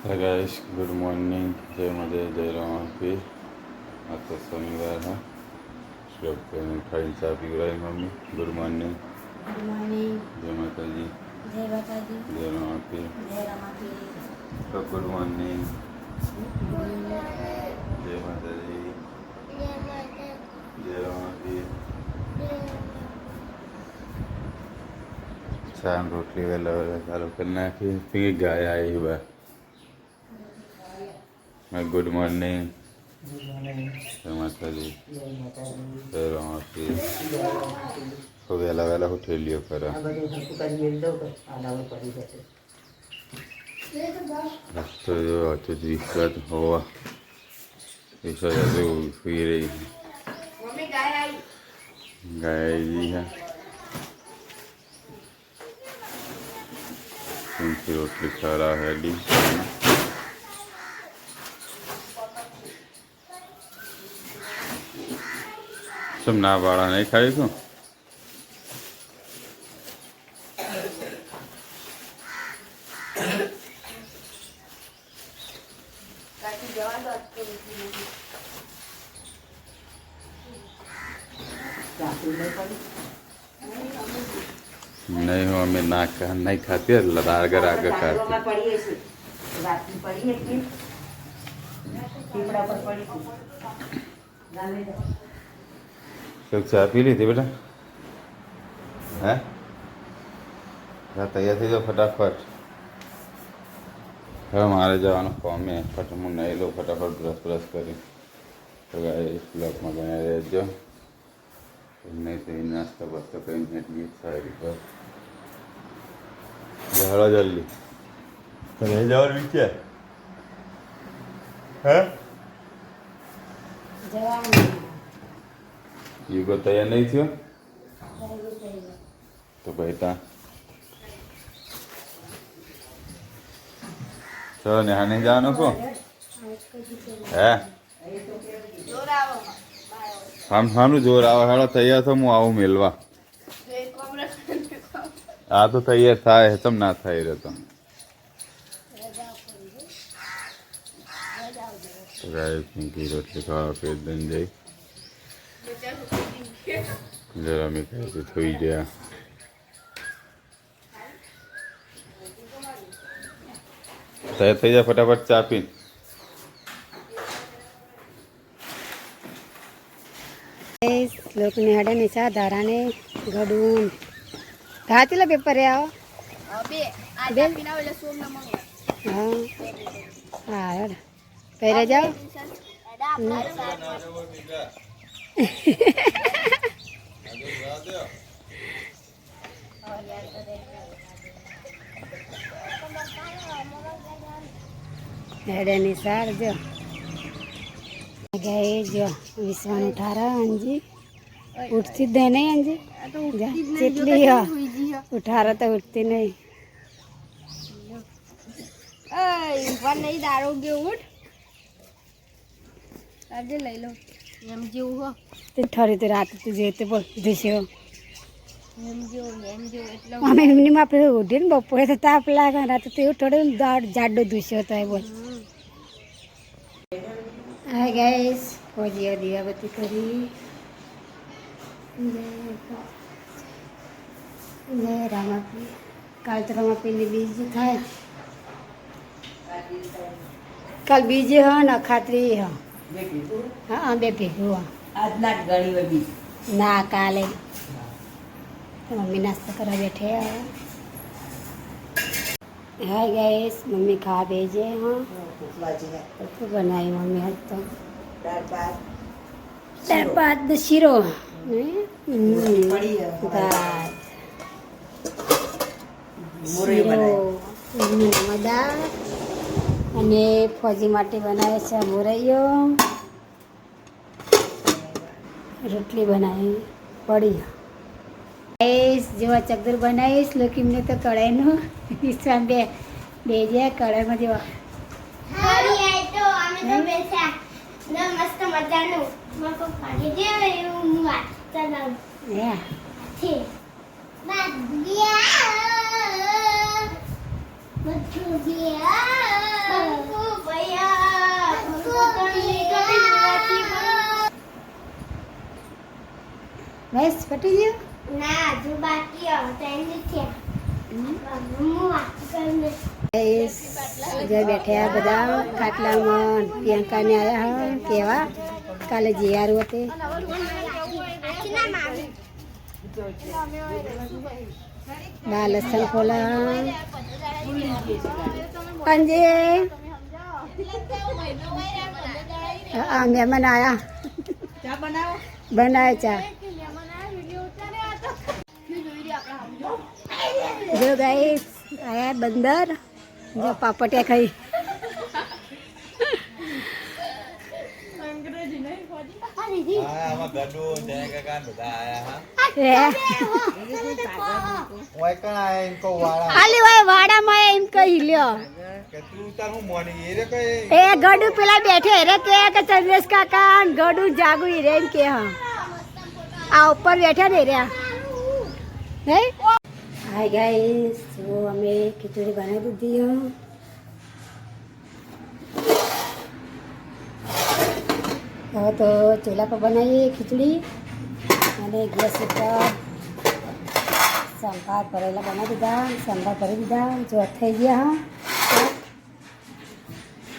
Hi guys, good morning. जय माता जय राम की। आज तो शनिवार है। श्लोक खाई चाय पी रही mummy. Good morning. Good morning. जय माता जी। जय माता जी। जय राम की। जय रामा की। तो गुड मॉर्निंग। जय माता जी। जय राम की। चाय में रोटली वेला चालू करना कि फिर गाय आई हुआ। मैं गुड मॉर्निंग। जय माता जी। जय राम की। तो वेला वेला उठे लियो करा। तो जो तो दिक्कत हुआ इस वजह से हुई रही गाय जी है। उनकी रोटली खा रहा है डी। सब ना बाड़ा नहीं खाई को नहीं हो हमें ना कहा नहीं खाती लदागर आगे खाती। तो चाय पी ली थी बेटा है। तैयार थी जो फटाफट है हमारे जवानों कौन में फट मुँह नहीं लो फटाफट ब्रश ब्रश करी। तो इस ब्लॉक में बने रहे जो नहीं सही नाश्ता वास्ता कहीं लिए साइड पर झाड़ा जल्दी तो नहीं जाओ नीचे है। ये को तैयार नहीं थी तो बेटा चलो नहाने जानो को है। हम जोर आवा हेड़ो तैयार तो मुँ आऊँ मिलवा आ तो तैयार था तब ना था रहता तो गाय की रोटली खावा फिर दिन जाई जरा मैं कहती थोड़ी गया तैयार થઈ जा फटाफट चा पी लोकने हडे निशा धाराने घडून घातीला पेपर आहे आहो बे आज पिना वेला सोम न मंगळ हां हां पहिरे जाओ हेडे निसार जो गए जो विश्वान उठा रहा अंजी उठती दे नहीं अंजी चिटली हो उठा रहा तो उठती नहीं नहीं दारोगे उठ આજે લઈ લો એમ જેવું હો તે ઠરી તે રાત તું જે તે બોલ દેશે એમ જેવું એટલે અમે એમની માં આપણે ઉઠે ને બપોરે તો તાપ લાગે રાત તો એવું થોડું જાડો દુસ્યો તો બોલ હાય ગાઈસ ફોજીયા દિયાબત્તી કરી જય રામાપી કાલ તો રામાપીની બીજ થાય કાલ બીજે હ ને ખાતરી હ हाँ बे भेगू आज ना गणी में भी ना काले तो मम्मी नाश्ता करा बैठे हैं। हाय गाइस मम्मी खा भेजे हाँ तो बनाई मम्मी आज तो दाल भात शीरो दाल અને ફોજી માટે બનાવે છે મોરૈયો રોટલી બનાવી પડી જેવા ચકદર બનાવીશ લોકીમને તો કઢાઈનો ઈસવાન બે જ્યાં કઢાઈમાં જેવા મસ્ત મજાનું બસ પટી ગયું ના હજુ બાકી હવે ટાઈમ નથી હું વાત કરીને ગાઈસ જે બેઠ્યા બધા ખાટલામાં પ્રિયંકાને આવ્યા હા કેવા કાલે જીયારું હતી બા લસણ ખોલા અંજે હા મહેમાન આયા બનાવે ચા જો ગાઈસ આયા બંદર જો પાપટિયા ખાઈ ખાલી હોય વાડામાં એમ કહી લ્યો એ ગડુ પેલા બેઠે રે કે ચંદ્રેશ કાકા ગડુ જાગુ રે એમ કે હા આ ઉપર બેઠા ને રે હે હાય ગાઈસ જો અમે ખીચડી બનાવી દીધી હવે તો ચૂલા પર બનાવીએ ખીચડી અને ગેસ ઉપર સંભાર ભરેલા બનાવી દીધા સંભાર ભરી દીધા જો થઈ ગયા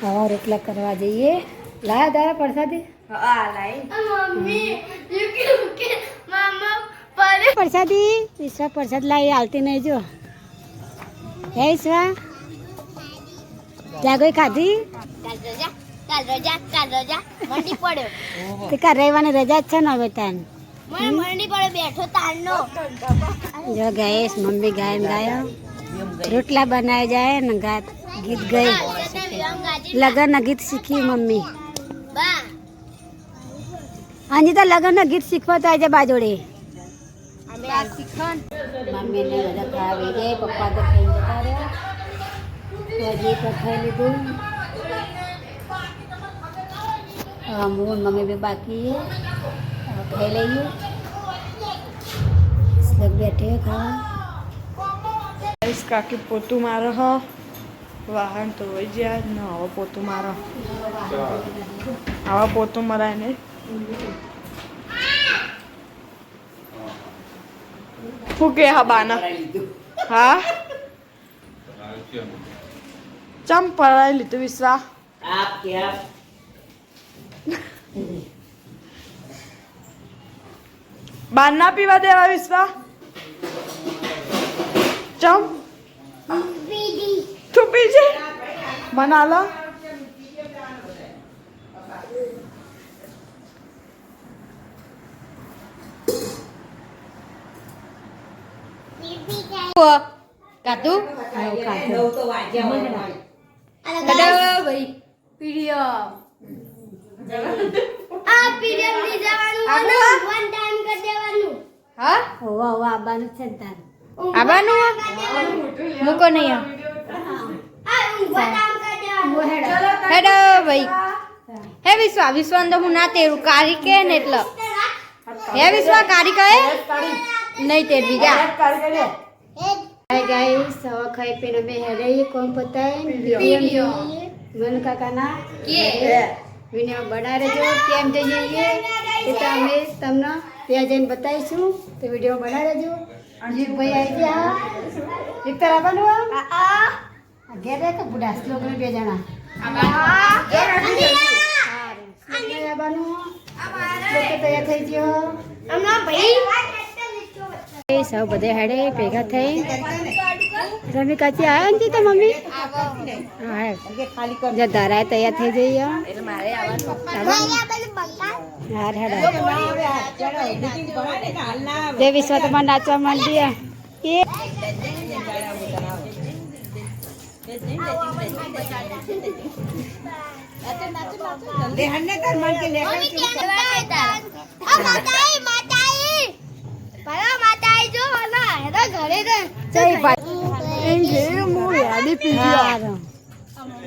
હવે રોટલા કરવા જઈએ લાયા તારા પ્રસાદી પ્રસાદી ઈશ્વા પ્રસાદ લાવી હાલતી નહીં જો હે ઈશ્વા ત્યાં કોઈ ખાધી કા રહેવાની રજા જ છે ને હવે તાન જો ગયેશ મમ્મી ગાયન ગાયો રોટલા બનાવી જાય ને ગીત ગઈ લગન ગીત શીખી મમ્મી હાજી તો લગન ગીત શીખવા તો આજે બાજોડે મમ્મીને બધા ખાવી દે પપ્પા તો ખાઈ જતા રહ્યા હજી તો ખાઈ લીધું હું મમ્મી भी बाकी है खाई लइए सब बैठे खावा કાકી પોતું મારો હ વાહન તો હોય જ્યાં ન હવે પોતું મારો આવા પોતું મરાય ને શું કે હા બાના હા ચમ પડાવી લીધું વિશ્વા બાર ના પીવા દેવા વિશ્વા ચમ તું પીજે બના લો કાતું ભાઈ પીડિયો આ પીરિયડ ની જવાનું અને વન ટાઈમ કરી દેવાનું હા હોવા હોવા આબાનું છે ને તાર આબાનું મૂકો નહીં આ ઊંઘવા ટાઈમ કરી દેવાનું હેડો ભાઈ હે વિશ્વા વિશ્વા તો હું ના તેરું કારી કે ને એટલે હે વિશ્વા કારી કહે નહીં તેર બીજા હાય ગાઈસ હવે ખાઈ પીને અમે હેડે કોમ પતાય મન કાકાના કે વિડીયો બનાવે જો કેમ જઈએ એ તો અમે તમને ત્યાં જઈને બતાવીશું તો વિડીયો બનાવી દેજો અજીતભાઈ આવી ગયા વિક્ટર આવવાનું ઘેર કે બુઢા શ્લોક બે જણા આવવાનું તૈયાર થઈ ગયો સૌ બધે હેડે ભેગા થઈ રમી કાચી આવ્યા ને તો મમ્મી હા ધારાએ તૈયાર થઈ જઈએ હાર હેડા જે વિશ્વ તમારે નાચવા માંડી એ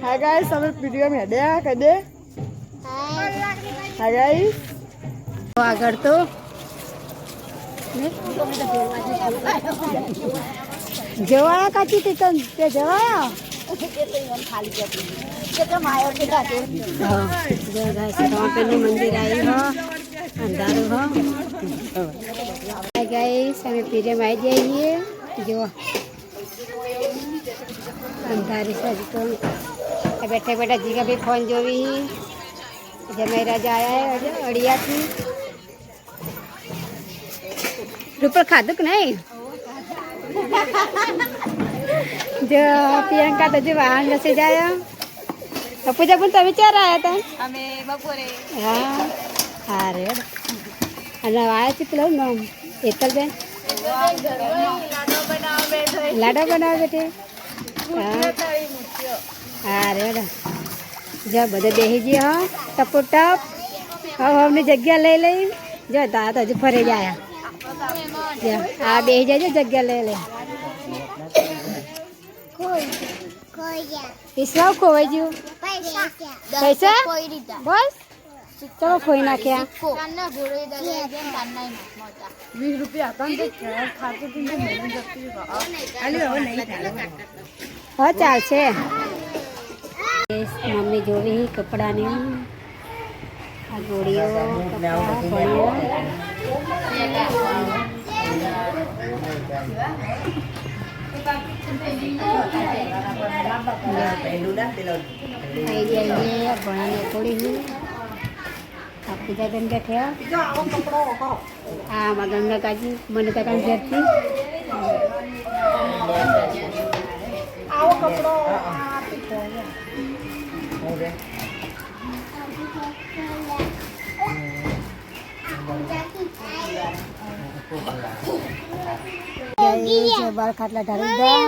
Hi guys, sama video में ada kade. Hi guys. આગળ તો જવાયા કાચી તે જવાયા મંદિર આવી અંધારું હાય ગાઈસ અમે પીરિયમ આવી જઈએ જુઓ અંધારી છે હજી તો બેઠા બેઠા જીગા ભાઈ ફોન જોવી જમાઈ રાજા આવ્યા અડિયાથી રૂપર ખાધું કે નહીં જો પ્રિયંકા તો જો વાહન રસી જાય પૂજા પણ તમે ચાર આવ્યા હતા અમે બપોરે હા હા રે અને આવ્યા છે પેલા નામ એકલબેન લાડો બનાવે બેટે હા રે જો બધા બેસી જઈએ હા ટપો ટપ હવે અમને જગ્યા લઈ લઈ જો તા તો હજુ ફરી જાય આ બેસી જાય જગ્યા લઈ લઈ વિશ્વાસ ખોવાઈ ગયું પૈસા બસ ચલો ખોઈ નાખ્યા 20 રૂપિયા હા ચાલશે મમ્મી જોવી કપડાની આ ગોળીઓ પૂજા બેન બેઠ્યા હા ગંગા કાકી મને કાકા ઘરથી બાળ ખાટલા ઢાળી દા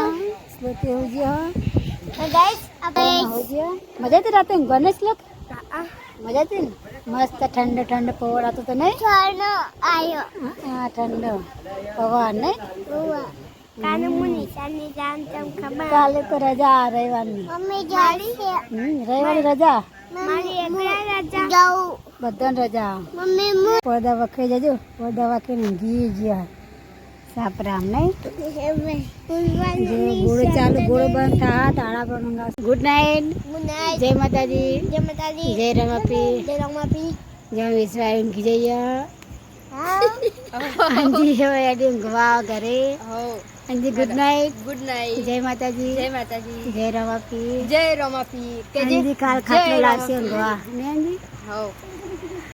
મજા હતી રાતે ગણેશ લોક મજા હતી ને મસ્ત ઠંડો ઠંડો પવન હતો તો નહીં હા ઠંડો પવન નહીં કાલે તો રજા રવિવારની રવિવારની રજા બધાને રજા પડદા વખરી જજો પડદા વખરી ઘી જ્યાં સાપરામ નહીં ગોળો ચાલુ ગોળો બંધ થા તાળા પર મંગાવશે ગુડ નાઇટ જય માતાજી જય રમાપી જય વિશ્વાસ જઈએ અંજી હવે ઊંઘવા ઘરે અંજી ગુડ નાઇટ જય માતાજી જય રમાપી જય રમાપી અંજી કાલ ખાટલો લાવશે ઊંઘવા ને અંજી